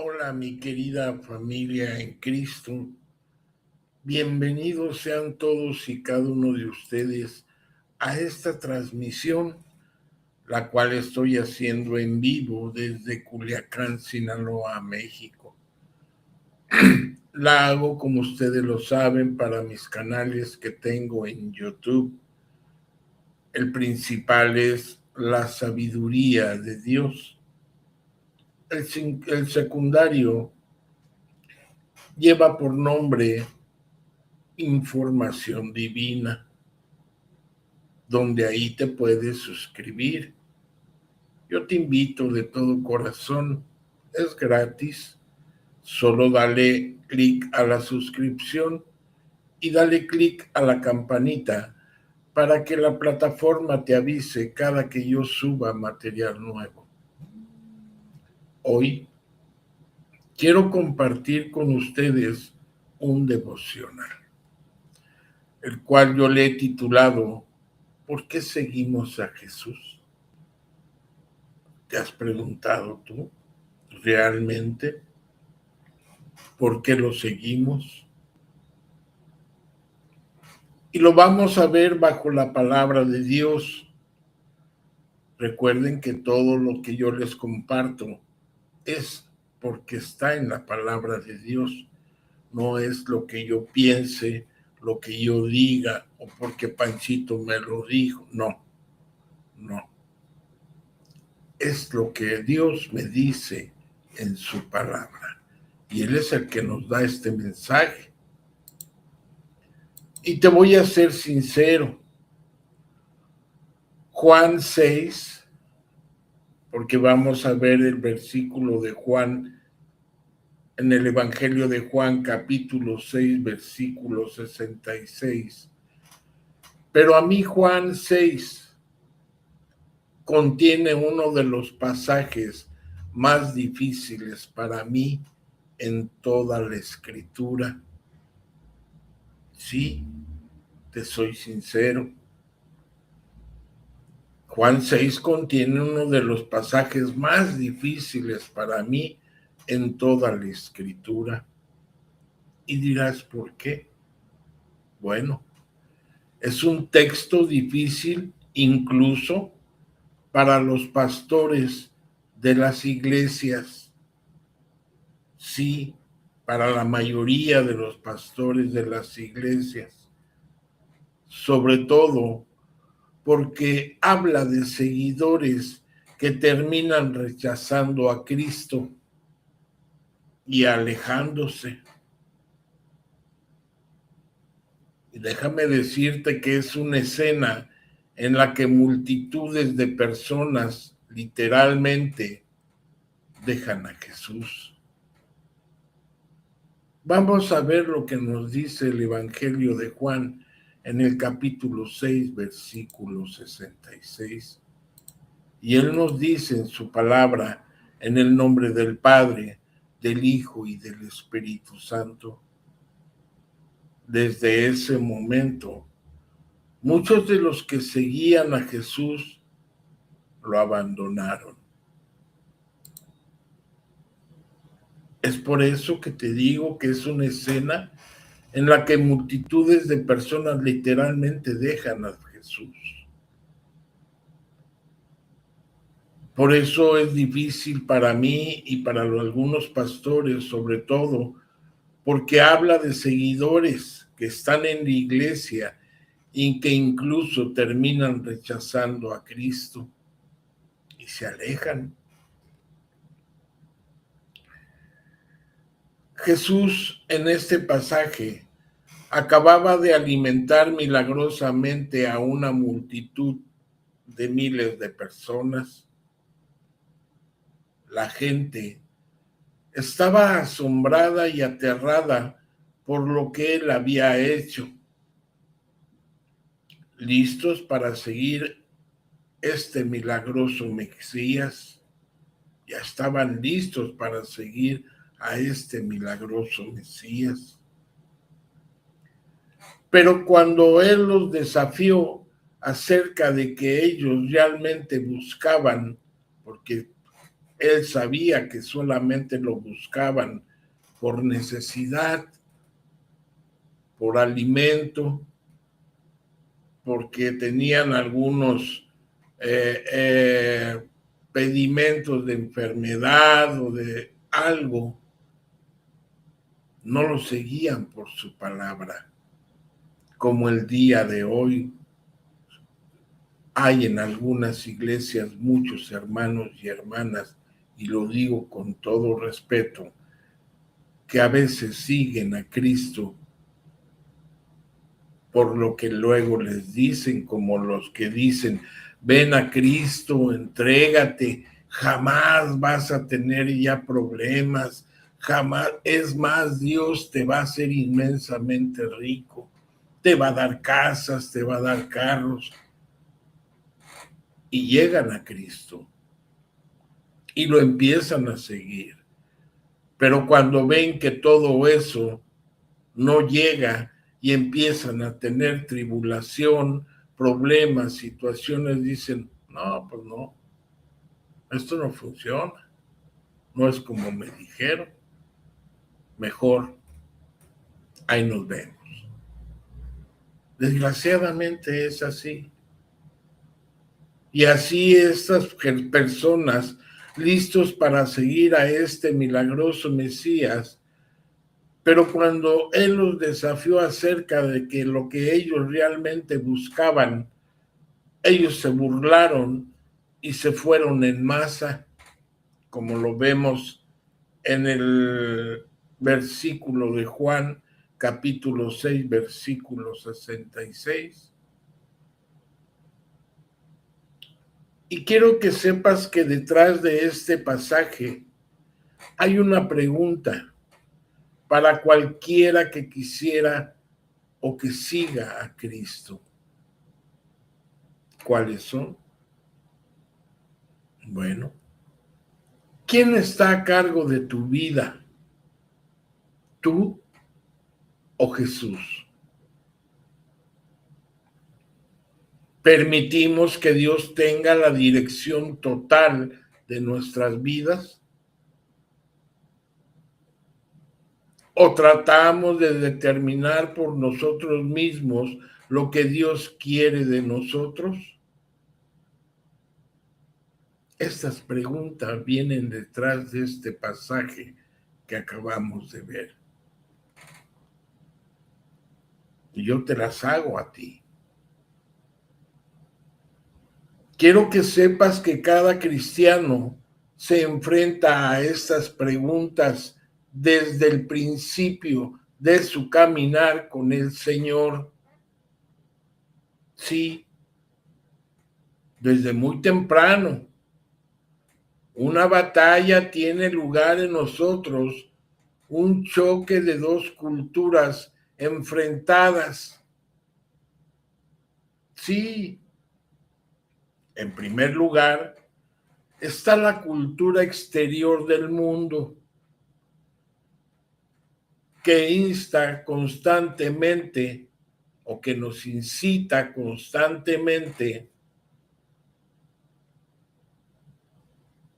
Hola, mi querida familia en Cristo. Bienvenidos sean todos y cada uno de ustedes a esta transmisión, la cual estoy haciendo en vivo desde Culiacán, Sinaloa, México. La hago, como ustedes lo saben, para mis canales que tengo en YouTube. El principal es La Sabiduría de Dios. El secundario lleva por nombre Información Divina, donde ahí te puedes suscribir. Yo te invito de todo corazón, es gratis, solo dale clic a la suscripción y dale clic a la campanita para que la plataforma te avise cada que yo suba material nuevo. Hoy quiero compartir con ustedes un devocional, el cual yo le he titulado ¿Por qué seguimos a Jesús? ¿Te has preguntado tú realmente por qué lo seguimos? Y lo vamos a ver bajo la palabra de Dios. Recuerden que todo lo que yo les comparto es porque está en la palabra de Dios. No es lo que yo piense, lo que yo diga o porque Panchito me lo dijo. No. Es lo que Dios me dice en su palabra. Y Él es el que nos da este mensaje. Y te voy a ser sincero. Juan 6, porque vamos a ver el versículo de Juan en el Evangelio de Juan, capítulo 6, versículo 66. Pero a mí Juan 6 contiene uno de los pasajes más difíciles para mí en toda la Escritura. Sí, te soy sincero. Juan 6 contiene uno de los pasajes más difíciles para mí en toda la Escritura. Y dirás, ¿por qué? Bueno, es un texto difícil incluso para los pastores de las iglesias. Sí, para la mayoría de los pastores de las iglesias. Sobre todo porque habla de seguidores que terminan rechazando a Cristo y alejándose. Y déjame decirte que es una escena en la que multitudes de personas literalmente dejan a Jesús. Vamos a ver lo que nos dice el Evangelio de Juan en el capítulo 6, versículo 66. Y Él nos dice en su palabra, en el nombre del Padre, del Hijo y del Espíritu Santo. Desde ese momento, muchos de los que seguían a Jesús lo abandonaron. Es por eso que te digo que es una escena en la que multitudes de personas literalmente dejan a Jesús. Por eso es difícil para mí y para algunos pastores, sobre todo, porque habla de seguidores que están en la iglesia y que incluso terminan rechazando a Cristo y se alejan. Jesús en este pasaje acababa de alimentar milagrosamente a una multitud de miles de personas. La gente estaba asombrada y aterrada por lo que él había hecho, listos para seguir este milagroso Mesías. Ya estaban listos para seguir a este milagroso Mesías. Pero cuando él los desafió acerca de que ellos realmente buscaban, porque Él sabía que solamente lo buscaban por necesidad, por alimento, porque tenían algunos pedimentos de enfermedad o de algo. No lo seguían por su palabra, como el día de hoy. Hay en algunas iglesias muchos hermanos y hermanas, y lo digo con todo respeto, que a veces siguen a Cristo por lo que luego les dicen, como los que dicen, ven a Cristo, entrégate, jamás vas a tener ya problemas, jamás, es más, Dios te va a hacer inmensamente rico, te va a dar casas, te va a dar carros, y llegan a Cristo y lo empiezan a seguir. Pero cuando ven que todo eso no llega y empiezan a tener tribulación, problemas, situaciones, dicen, no, pues no, esto no funciona, no es como me dijeron, mejor ahí nos vemos. Desgraciadamente es así. Y así estas personas listos para seguir a este milagroso Mesías, pero cuando Él los desafió acerca de que lo que ellos realmente buscaban, ellos se burlaron y se fueron en masa, como lo vemos en el versículo de Juan, capítulo 6, versículo 66. Y quiero que sepas que detrás de este pasaje hay una pregunta para cualquiera que quisiera o que siga a Cristo. ¿Cuáles son? Bueno, ¿quién está a cargo de tu vida? ¿Tú o Jesús? ¿Permitimos que Dios tenga la dirección total de nuestras vidas? ¿O tratamos de determinar por nosotros mismos lo que Dios quiere de nosotros? Estas preguntas vienen detrás de este pasaje que acabamos de ver. Y yo te las hago a ti. Quiero que sepas que cada cristiano se enfrenta a estas preguntas desde el principio de su caminar con el Señor. Sí, desde muy temprano. Una batalla tiene lugar en nosotros, un choque de dos culturas enfrentadas. Sí, en primer lugar, está la cultura exterior del mundo que insta constantemente o que nos incita constantemente.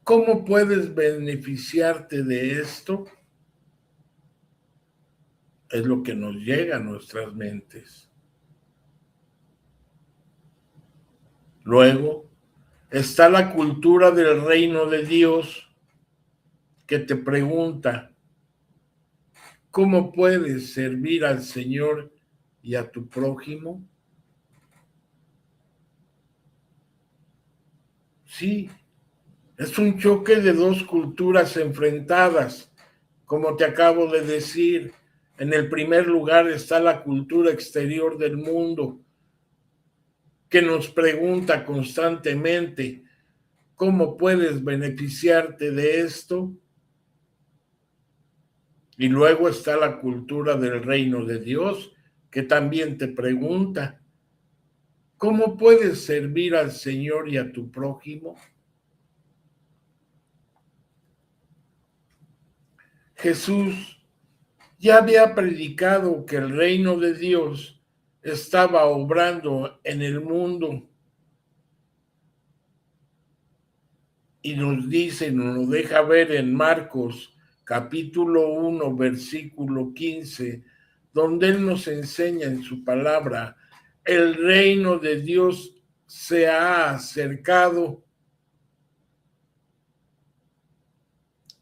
¿Cómo puedes beneficiarte de esto? Es lo que nos llega a nuestras mentes. Luego está la cultura del reino de Dios que te pregunta, ¿cómo puedes servir al Señor y a tu prójimo? Sí, es un choque de dos culturas enfrentadas, como te acabo de decir. En el primer lugar está la cultura exterior del mundo, que nos pregunta constantemente, ¿cómo puedes beneficiarte de esto? Y luego está la cultura del reino de Dios, que también te pregunta, ¿cómo puedes servir al Señor y a tu prójimo? Jesús ya había predicado que el reino de Dios estaba obrando en el mundo. y nos dice, nos deja ver en Marcos capítulo 1, versículo 15, donde Él nos enseña en su palabra, el reino de Dios se ha acercado.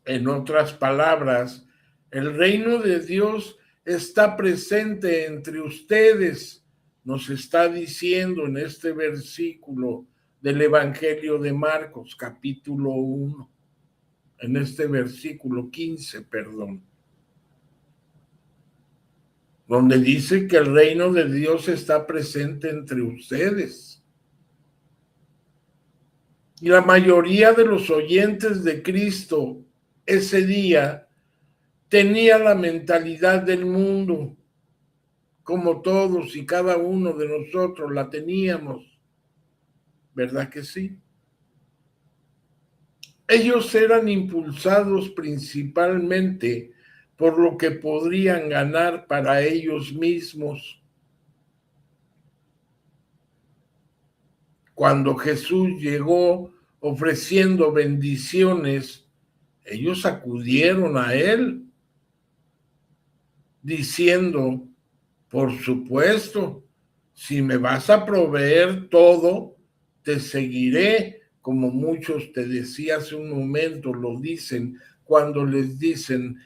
En otras palabras, el reino de Dios está presente entre ustedes, nos está diciendo en este versículo del Evangelio de Marcos, capítulo 1, en este versículo 15, perdón, donde dice que el reino de Dios está presente entre ustedes. Y la mayoría de los oyentes de Cristo ese día tenía la mentalidad del mundo, como todos y cada uno de nosotros la teníamos, ¿verdad que sí? Ellos eran impulsados principalmente por lo que podrían ganar para ellos mismos. Cuando Jesús llegó ofreciendo bendiciones, ellos acudieron a Él, diciendo, por supuesto, si me vas a proveer todo, te seguiré, como muchos te decía hace un momento, lo dicen cuando les dicen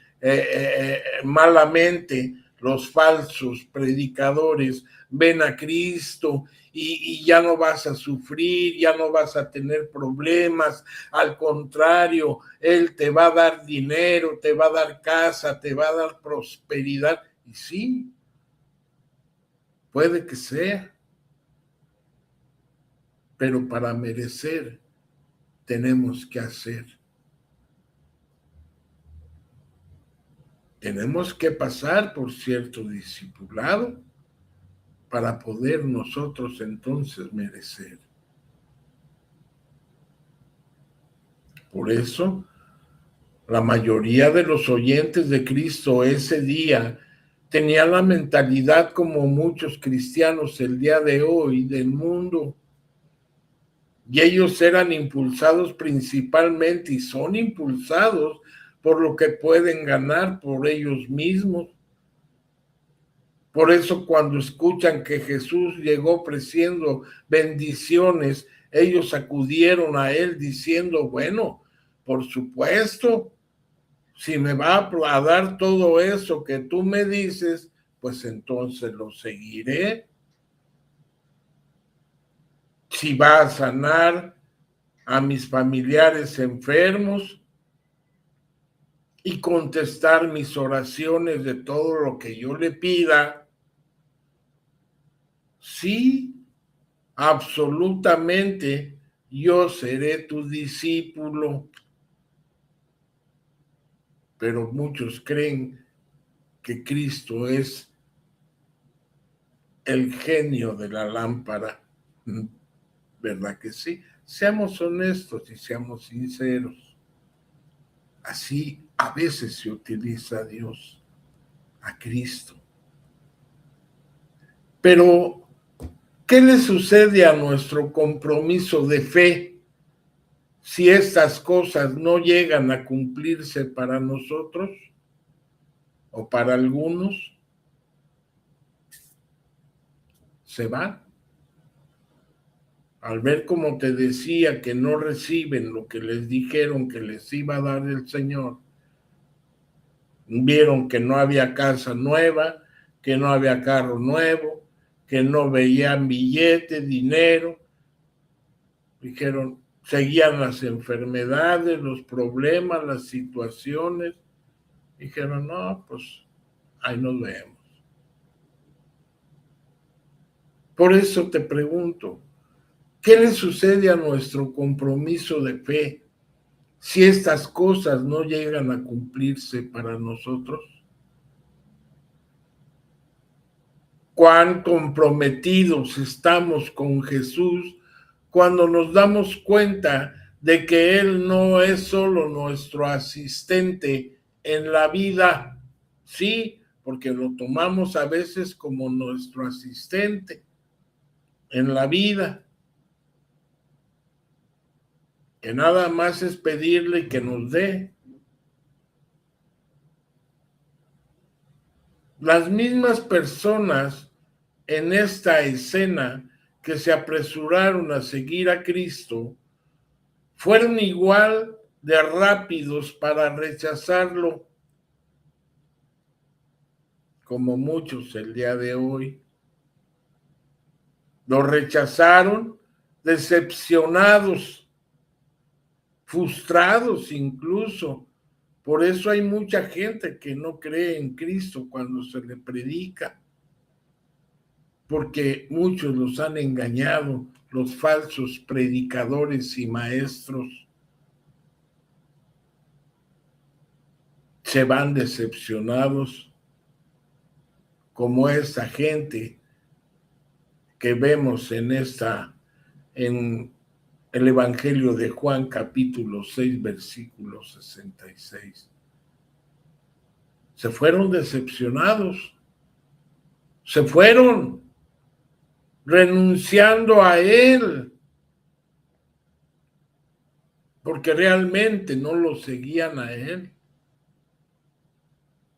malamente los falsos predicadores, ven a Cristo y ya no vas a sufrir, ya no vas a tener problemas, al contrario, Él te va a dar dinero, te va a dar casa, te va a dar prosperidad. Y sí, puede que sea, pero para merecer tenemos que hacer. Tenemos que pasar por cierto discipulado para poder nosotros entonces merecer. Por eso, la mayoría de los oyentes de Cristo ese día tenían la mentalidad como muchos cristianos el día de hoy del mundo. Y ellos eran impulsados principalmente y son impulsados por lo que pueden ganar por ellos mismos. Por eso cuando escuchan que Jesús llegó ofreciendo bendiciones, ellos acudieron a Él diciendo, bueno, por supuesto, si me va a dar todo eso que tú me dices, pues entonces lo seguiré. Si va a sanar a mis familiares enfermos y contestar mis oraciones de todo lo que yo le pida, sí, absolutamente, yo seré tu discípulo. Pero muchos creen que Cristo es el genio de la lámpara. ¿Verdad que sí? Seamos honestos y seamos sinceros. Así a veces se utiliza a Dios, a Cristo. Pero, ¿qué le sucede a nuestro compromiso de fe si estas cosas no llegan a cumplirse para nosotros o para algunos? Se van. Al ver, como te decía, que no reciben lo que les dijeron que les iba a dar el Señor, vieron que no había casa nueva, que no había carro nuevo, que no veían billete, dinero, dijeron, seguían las enfermedades, los problemas, las situaciones, dijeron, no, pues ahí nos vemos. Por eso te pregunto, ¿qué le sucede a nuestro compromiso de fe si estas cosas no llegan a cumplirse para nosotros? ¿Cuán comprometidos estamos con Jesús cuando nos damos cuenta de que Él no es solo nuestro asistente en la vida? Sí, porque lo tomamos a veces como nuestro asistente en la vida. que nada más es pedirle que nos dé. Las mismas personas en esta escena que se apresuraron a seguir a Cristo fueron igual de rápidos para rechazarlo como muchos el día de hoy. Lo rechazaron decepcionados, frustrados incluso. Por eso hay mucha gente que no cree en Cristo cuando se le predica, porque muchos los han engañado, los falsos predicadores y maestros. Se van decepcionados, como esta gente que vemos en el Evangelio de Juan, capítulo 6, versículo 66. Se fueron decepcionados, se fueron renunciando a Él, porque realmente no lo seguían a Él,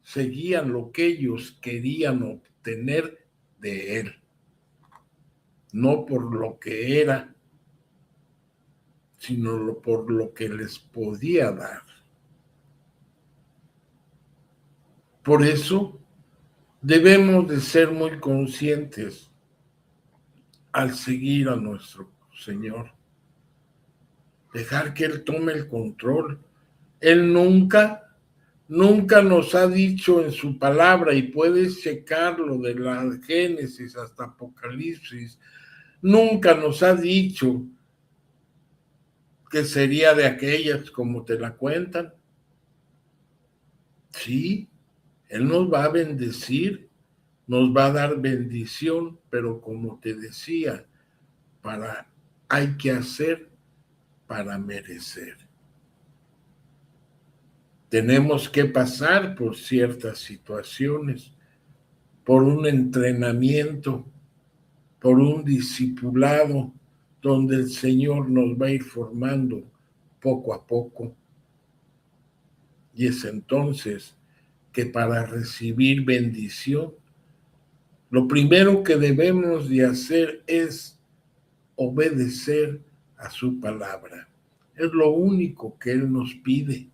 seguían lo que ellos querían obtener de Él, no por lo que era, sino por lo que les podía dar. Por eso debemos de ser muy conscientes al seguir a nuestro Señor, dejar que Él tome el control. Él nunca nos ha dicho en su palabra, y puedes checarlo de la Génesis hasta Apocalipsis, nunca nos ha dicho que sería de aquellas como te la cuentan. Sí, Él nos va a bendecir, nos va a dar bendición, pero como te decía, hay que hacer para merecer. Tenemos que pasar por ciertas situaciones, por un entrenamiento, por un discipulado, donde el Señor nos va a ir formando poco a poco. Y es entonces que para recibir bendición, lo primero que debemos de hacer es obedecer a su palabra. Es lo único que Él nos pide.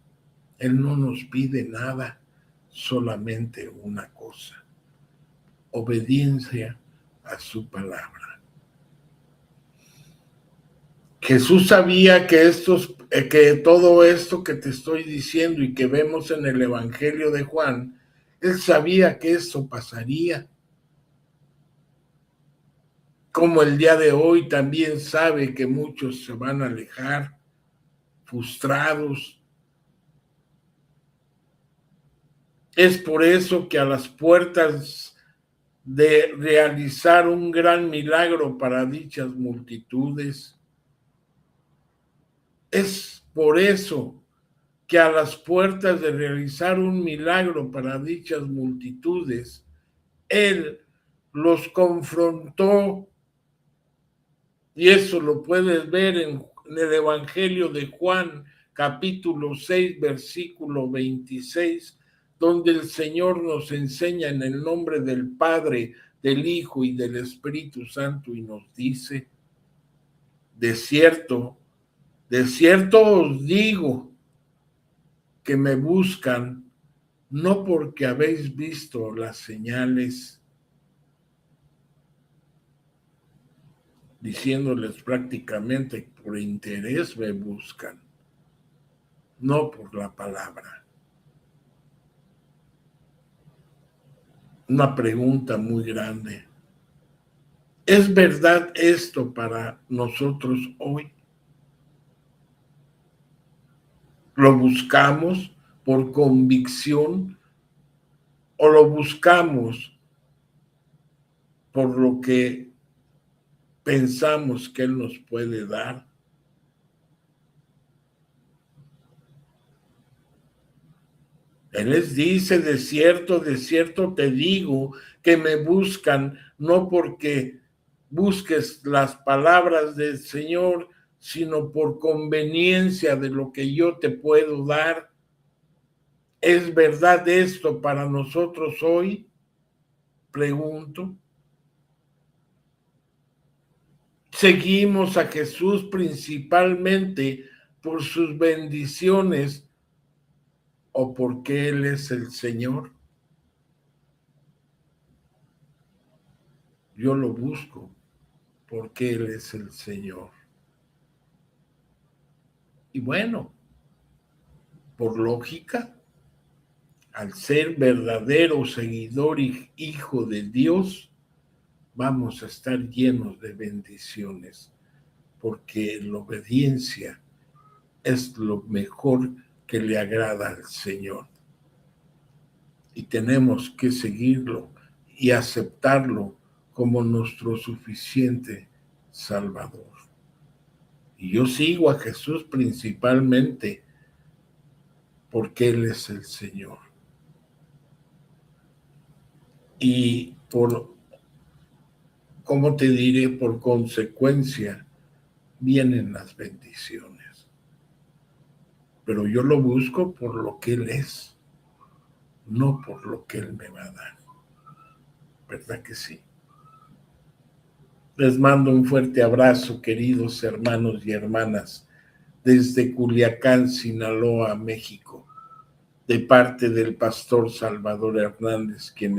Él no nos pide nada, solamente una cosa: obediencia a su palabra. Jesús sabía que todo esto que te estoy diciendo y que vemos en el Evangelio de Juan, Él sabía que esto pasaría. Como el día de hoy también sabe que muchos se van a alejar, frustrados. Es por eso que a las puertas de realizar un gran milagro para dichas multitudes, es por eso que a las puertas de realizar un milagro para dichas multitudes, Él los confrontó. Y eso lo puedes ver en el Evangelio de Juan, capítulo 6, versículo 26, donde el Señor nos enseña en el nombre del Padre, del Hijo y del Espíritu Santo, y nos dice: de cierto os digo que me buscan, no porque habéis visto las señales, diciéndoles prácticamente por interés me buscan, no por la palabra. Una pregunta muy grande: ¿es verdad esto para nosotros hoy? ¿Lo buscamos por convicción o lo buscamos por lo que pensamos que Él nos puede dar? Él les dice: de cierto te digo que me buscan, no porque busques las palabras del Señor, sino por conveniencia de lo que yo te puedo dar. ¿Es verdad esto para nosotros hoy? Pregunto. Seguimos a Jesús principalmente por sus bendiciones o porque Él es el Señor. Yo lo busco porque Él es el Señor. Y bueno, por lógica, al ser verdadero seguidor y hijo de Dios, vamos a estar llenos de bendiciones, porque la obediencia es lo mejor que le agrada al Señor. Y tenemos que seguirlo y aceptarlo como nuestro suficiente Salvador. Y yo sigo a Jesús principalmente porque Él es el Señor. Y ¿cómo te diré? Por consecuencia, vienen las bendiciones. Pero yo lo busco por lo que Él es, no por lo que Él me va a dar. ¿Verdad que sí? Les mando un fuerte abrazo, queridos hermanos y hermanas, desde Culiacán, Sinaloa, México, de parte del pastor Salvador Hernández, quien